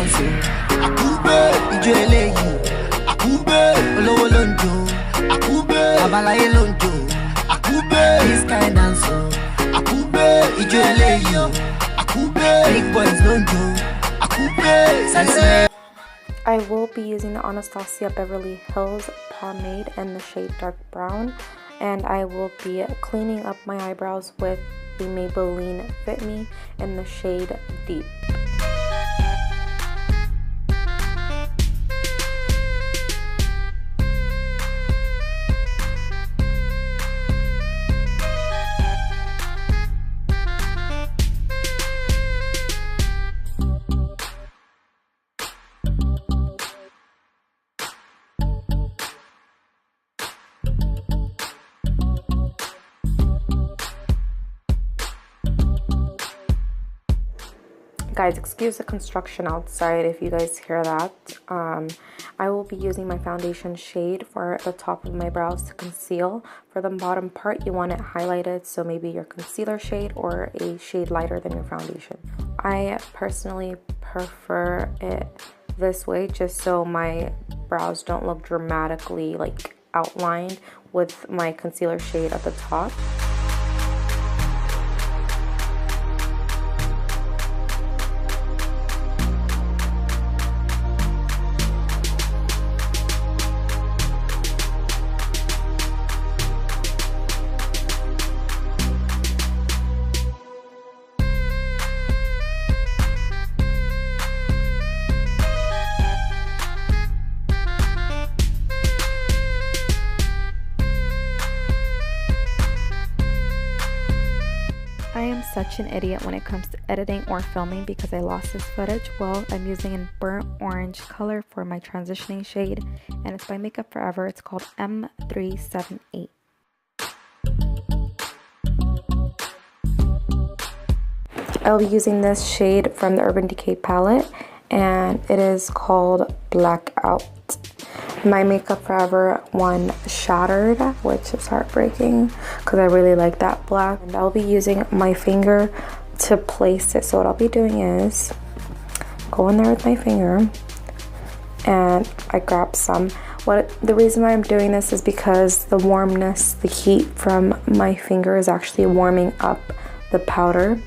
dance o. Akube, ijó eléyìí. Akube, olówó ló ń jó. Akube, abalaye ló ń jó. Akube, this kind dance o. Akube, ijó eléyìí o. Akube, big boys ló ń jó. Akube, sensei. I will be using the Anastasia Beverly Hills pomade in the shade dark brown, and I will be cleaning up my eyebrows with the Maybelline Fit Me in the shade deep. Guys, excuse the construction outside if you guys hear that. I will be using my foundation shade for the top of my brows to conceal. For the bottom part, you want it highlighted, so maybe your concealer shade or a shade lighter than your foundation. I personally prefer it this way just so my brows don't look dramatically like outlined with my concealer shade at the top. I am such an idiot when it comes to editing or filming because I lost this footage. Well, I'm using a burnt orange color for my transitioning shade, and it's by Makeup Forever. It's called M378. I'll be using this shade from the Urban Decay palette, and it is called Blackout. My Makeup Forever one shattered, which is heartbreaking because I really like that black. And I'll be using my finger to place it. So what I'll be doing is go in there with my finger and I grab some. The reason why I'm doing this is because the warmness, the heat from my finger is actually warming up the powder,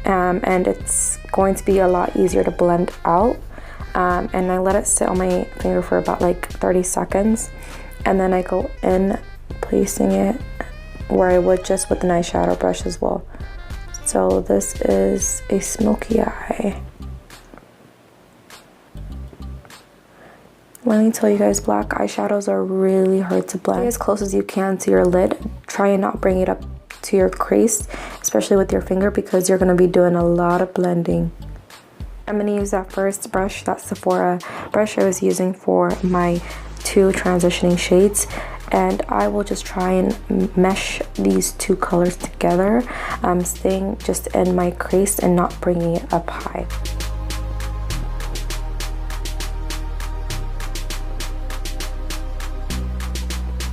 and it's going to be a lot easier to blend out. And I let it sit on my finger for about like 30 seconds, and then I go in placing it where I would just with an eyeshadow brush as well. So this is a smoky eye. Let me tell you guys, black eyeshadows are really hard to blend. Stay as close as you can to your lid. Try and not bring it up to your crease, especially with your finger, because you're going to be doing a lot of blending. I'm going to use that first brush, that Sephora brush I was using for my two transitioning shades, and I will just try and mesh these two colors together, staying just in my crease and not bringing it up high.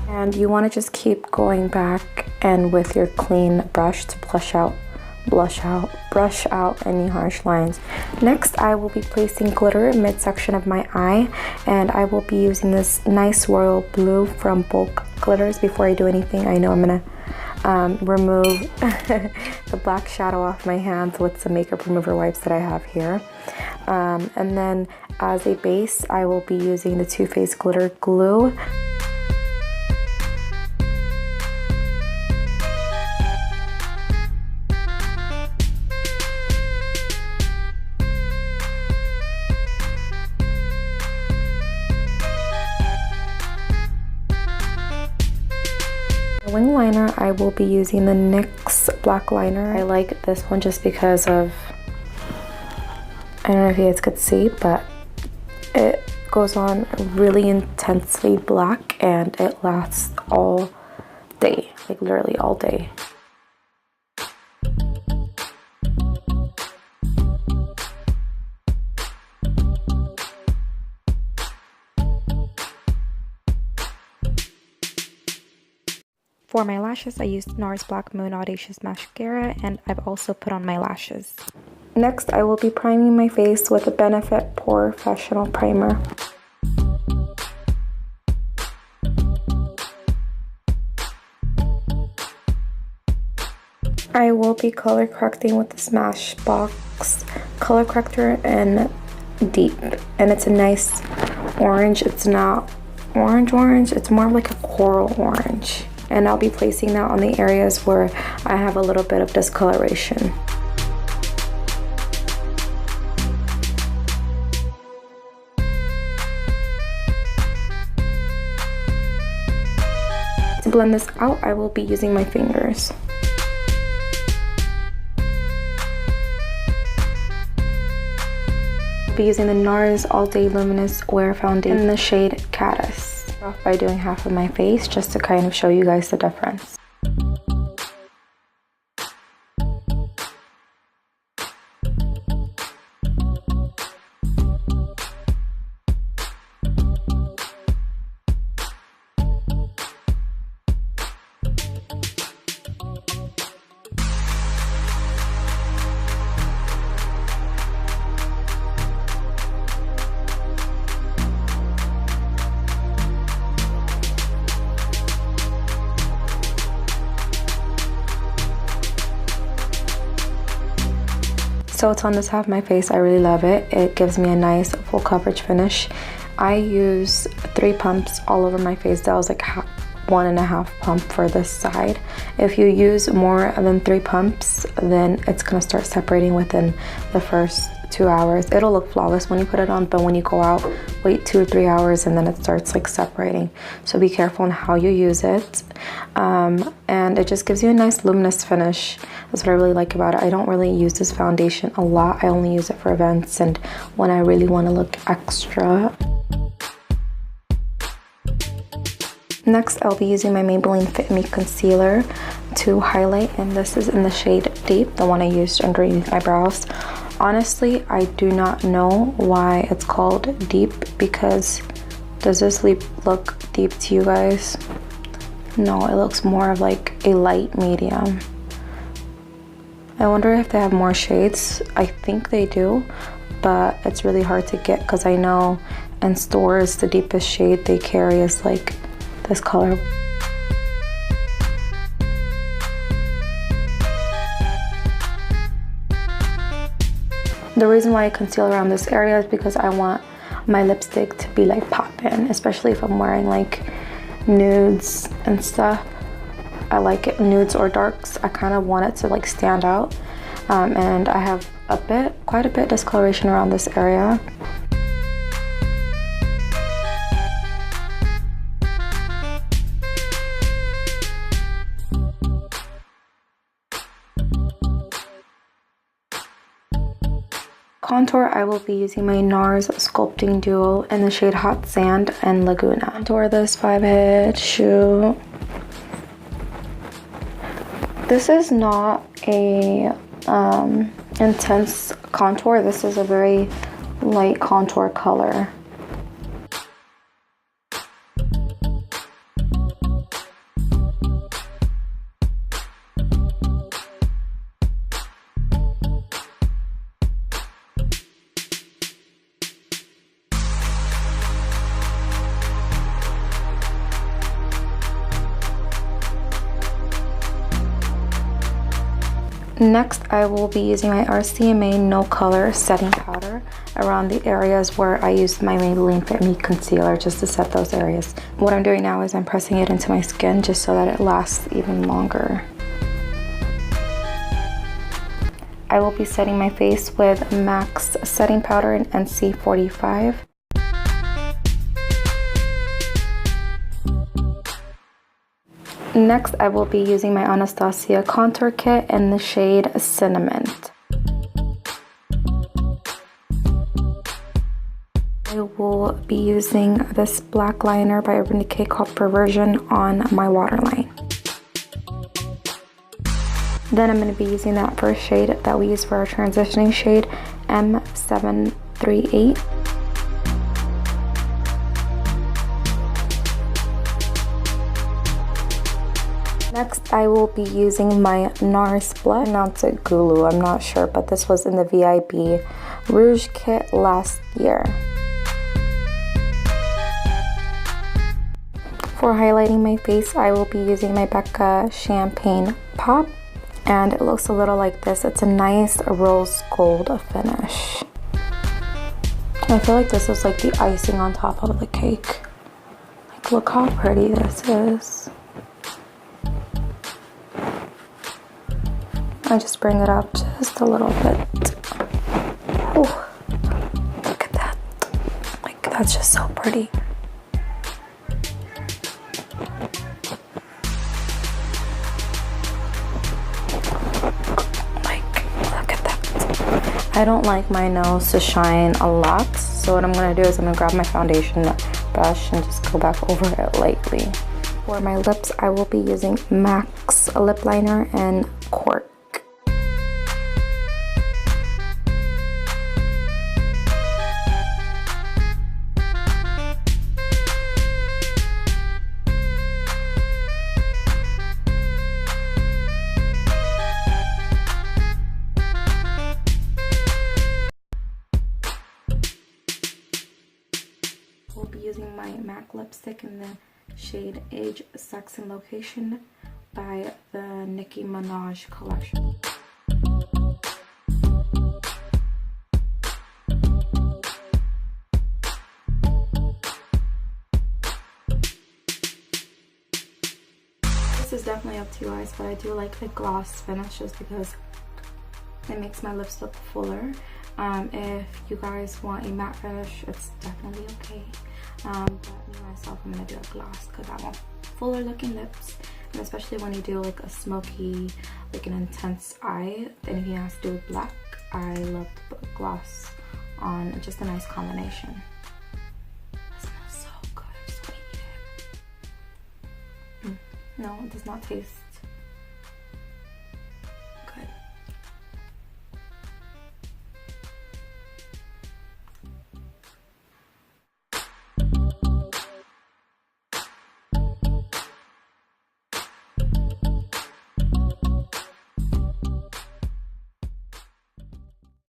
And you want to just keep going back and with your clean brush to brush out any harsh lines. Next, I will be placing glitter in midsection of my eye, and I will be using this nice royal blue from Bulk Glitters. Before I do anything, I know I'm gonna remove the black shadow off my hands with some makeup remover wipes that I have here. And then as a base, I will be using the Too Faced Glitter Glue. Wing liner, I will be using the NYX black liner. I like this one just because of, I don't know if you guys could see, but it goes on really intensely black and it lasts all day, like literally all day. For my lashes, I used NARS Black Moon Audacious Mascara, and I've also put on my lashes. Next, I will be priming my face with a Benefit Professional Primer. I will be color correcting with the Smashbox color corrector in Deep, and it's a nice orange. It's not orange, it's more like a coral orange. And I'll be placing that on the areas where I have a little bit of discoloration. To blend this out, I will be using my fingers. I'll be using the NARS All Day Luminous Wear Foundation in the shade Caddis. Off by doing half of my face just to kind of show you guys the difference. So it's on this half of my face. I really love it. It gives me a nice full coverage finish. I use 3 pumps all over my face. That was like 1.5 pump for this side. If you use more than 3 pumps, then it's gonna start separating within the first 2 hours. It'll look flawless when you put it on, but when you go out, wait 2 or 3 hours and then it starts like separating. So be careful on how you use it. And it just gives you a nice luminous finish. That's what I really like about it. I don't really use this foundation a lot. I only use it for events and when I really want to look extra. Next, I'll be using my Maybelline Fit Me Concealer to highlight, and this is in the shade Deep, the one I used underneath my brows. Honestly, I do not know why it's called Deep, because does this look deep to you guys? No, it looks more of like a light medium. I wonder if they have more shades. I think they do, but it's really hard to get because I know in stores the deepest shade they carry is like this color. The reason why I conceal around this area is because I want my lipstick to be like poppin', especially if I'm wearing like nudes and stuff. I like it nudes or darks. I kind of want it to like stand out, and I have quite a bit discoloration around this area. Contour, I will be using my NARS Sculpting Duo in the shade Hot Sand and Laguna. Contour this 5-head shoe. This is not a intense contour. This is a very light contour color. Next, I will be using my RCMA No Color Setting Powder around the areas where I used my Maybelline Fit Me Concealer, just to set those areas. What I'm doing now is I'm pressing it into my skin just so that it lasts even longer. I will be setting my face with MAC's Setting Powder in NC45. Next, I will be using my Anastasia Contour Kit in the shade Cinnamon. I will be using this black liner by Urban Decay called Perversion on my waterline. Then I'm going to be using that first shade that we use for our transitioning shade, M738. Next, I will be using my NARS blush. Now it's a Gulu, I'm not sure, but this was in the VIB Rouge kit last year. For highlighting my face, I will be using my Becca Champagne Pop, and it looks a little like this. It's a nice rose gold finish. I feel like this is like the icing on top of the cake. Like, look how pretty this is. I just bring it up just a little bit. Oh, look at that. Like, that's just so pretty. I don't like my nose to shine a lot, so what I'm going to do is I'm going to grab my foundation brush and just go back over it lightly. For my lips, I will be using MAC's lip liner and Cork. We'll be using my MAC lipstick in the shade Age, Sex, and Location by the Nicki Minaj collection. This is definitely up to you guys, but I do like the gloss finish just because it makes my lips look fuller. If you guys want a matte finish, it's definitely okay. But me myself, I'm gonna do a gloss because I want fuller looking lips, and especially when you do like a smoky, like an intense eye, anything that has to do with black, I love to put gloss on. Just a nice combination. It smells so good. I just want to eat it. No, it does not taste